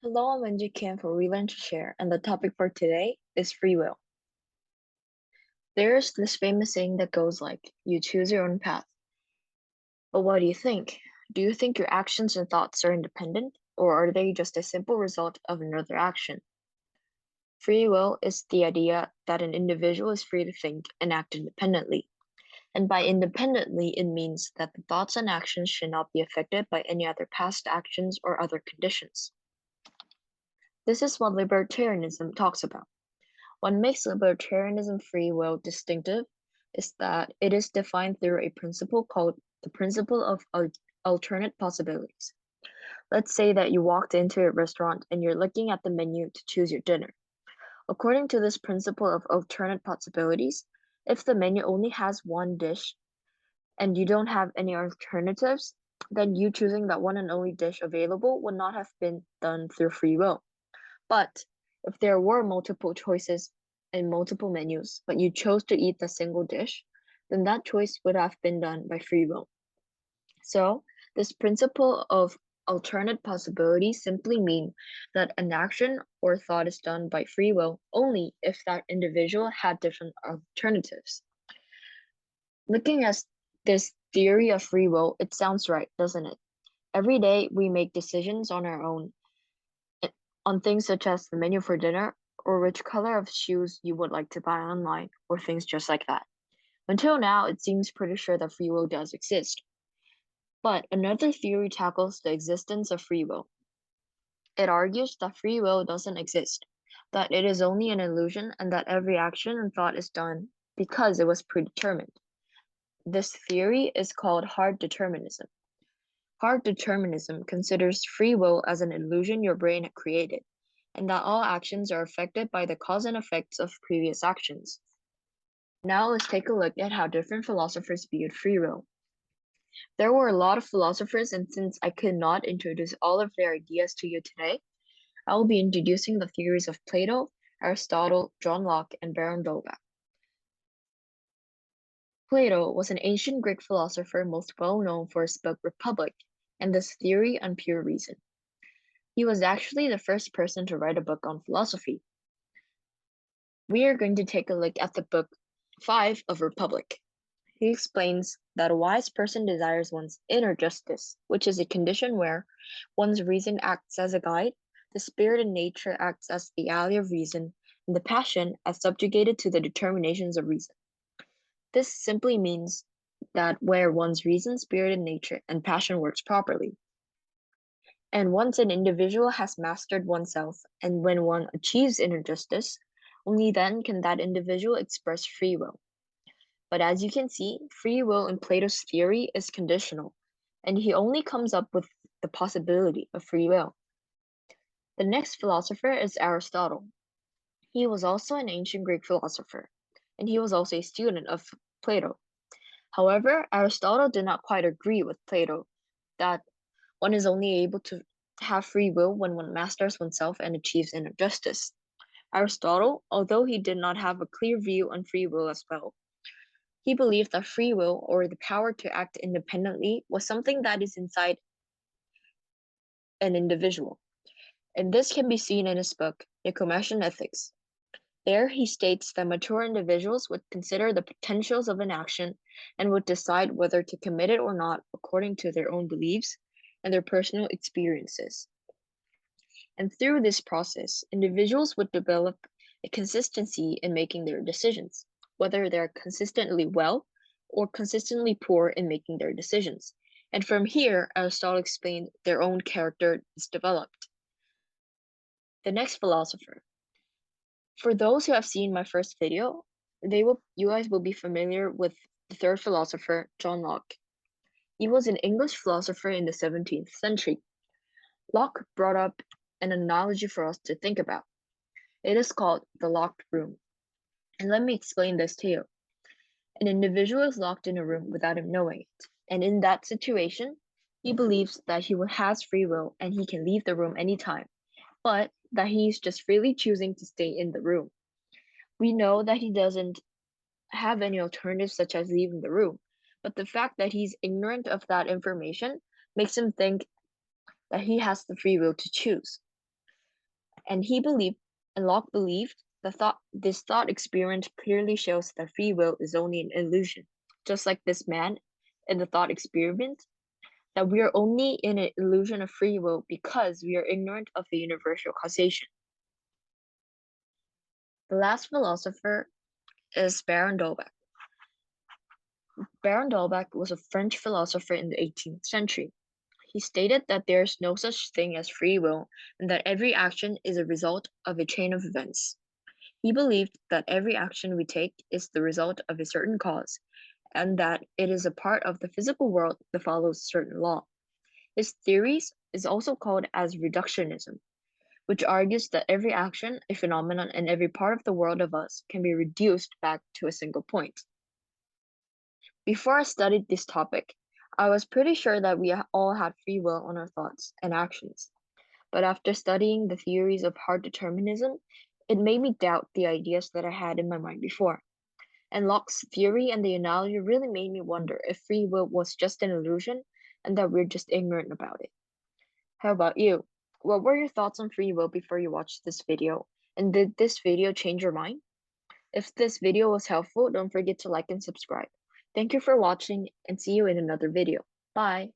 Hello, I'm Angie Kim for We Learn to Share, and the topic for today is free will. There's this famous saying that goes like, you choose your own path. But what do you think? Do you think your actions and thoughts are independent, or are they just a simple result of another action? Free will is the idea that an individual is free to think and act independently. And by independently, it means that the thoughts and actions should not be affected by any other past actions or other conditions. This is what libertarianism talks about. What makes libertarianism free will distinctive is that it is defined through a principle called the principle of alternate possibilities. Let's say that you walked into a restaurant and you're looking at the menu to choose your dinner. According to this principle of alternate possibilities, if the menu only has one dish and you don't have any alternatives, then you choosing that one and only dish available would not have been done through free will. But if there were multiple choices and multiple menus, but you chose to eat the single dish, then that choice would have been done by free will. So, this principle of alternate possibilities simply mean that an action or thought is done by free will only if that individual had different alternatives. Looking at this theory of free will, it sounds right, doesn't it? Every day we make decisions on our own on things such as the menu for dinner or which color of shoes you would like to buy online or things just like that. Until now, it seems pretty sure that free will does exist. But another theory tackles the existence of free will. It argues that free will doesn't exist, that it is only an illusion, and that every action and thought is done because it was predetermined. This theory is called hard determinism. Hard determinism considers free will as an illusion your brain had created, and that all actions are affected by the cause and effects of previous actions. Now let's take a look at how different philosophers viewed free will. There were a lot of philosophers, and since I could not introduce all of their ideas to you today, I will be introducing the theories of Plato, Aristotle, John Locke, and Baron d'Holbach. Plato was an ancient Greek philosopher most well known for his book Republic and this theory on pure reason. He was actually the first person to write a book on philosophy. We are going to take a look at the book 5 of Republic. He explains that a wise person desires one's inner justice, which is a condition where one's reason acts as a guide, the spirit and nature acts as the ally of reason, and the passion as subjugated to the determinations of reason. This simply means that where one's reason, spirit, and nature and passion works properly. And once an individual has mastered oneself, and when one achieves inner justice, only then can that individual express free will. But as you can see, free will in Plato's theory is conditional, and he only comes up with the possibility of free will. The next philosopher is Aristotle. He was also an ancient Greek philosopher, and he was also a student of Plato. However, Aristotle did not quite agree with Plato that one is only able to have free will when one masters oneself and achieves inner justice. Aristotle, although he did not have a clear view on free will as well, he believed that free will, or the power to act independently, was something that is inside an individual. And this can be seen in his book, Nicomachean Ethics. There he states that mature individuals would consider the potentials of an action and would decide whether to commit it or not according to their own beliefs and their personal experiences. And through this process, individuals would develop a consistency in making their decisions, whether they're consistently well or consistently poor in making their decisions. And from here, Aristotle explained their own character is developed. The next philosopher. For those who have seen my first video, you guys will be familiar with the third philosopher, John Locke. He was an English philosopher in the 17th century. Locke brought up an analogy for us to think about. It is called the locked room. And let me explain this to you. An individual is locked in a room without him knowing it. And in that situation, he believes that he has free will and he can leave the room anytime, but that he's just freely choosing to stay in the room. We know that he doesn't have any alternatives such as leaving the room, but the fact that he's ignorant of that information makes him think that he has the free will to choose. And he believed, and Locke believed, this thought experiment clearly shows that free will is only an illusion. Just like this man in the thought experiment, that we are only in an illusion of free will because we are ignorant of the universal causation. The last philosopher is Baron d'Holbach. Baron d'Holbach was a French philosopher in the 18th century. He stated that there is no such thing as free will and that every action is a result of a chain of events. He believed that every action we take is the result of a certain cause and that it is a part of the physical world that follows a certain law. His theories is also called as reductionism, which argues that every action, a phenomenon, and every part of the world of us can be reduced back to a single point. Before I studied this topic, I was pretty sure that we all had free will on our thoughts and actions. But after studying the theories of hard determinism, it made me doubt the ideas that I had in my mind before. And Locke's theory and the analogy really made me wonder if free will was just an illusion and that we're just ignorant about it. How about you? What were your thoughts on free will before you watched this video? And did this video change your mind? If this video was helpful, don't forget to like and subscribe. Thank you for watching and see you in another video. Bye!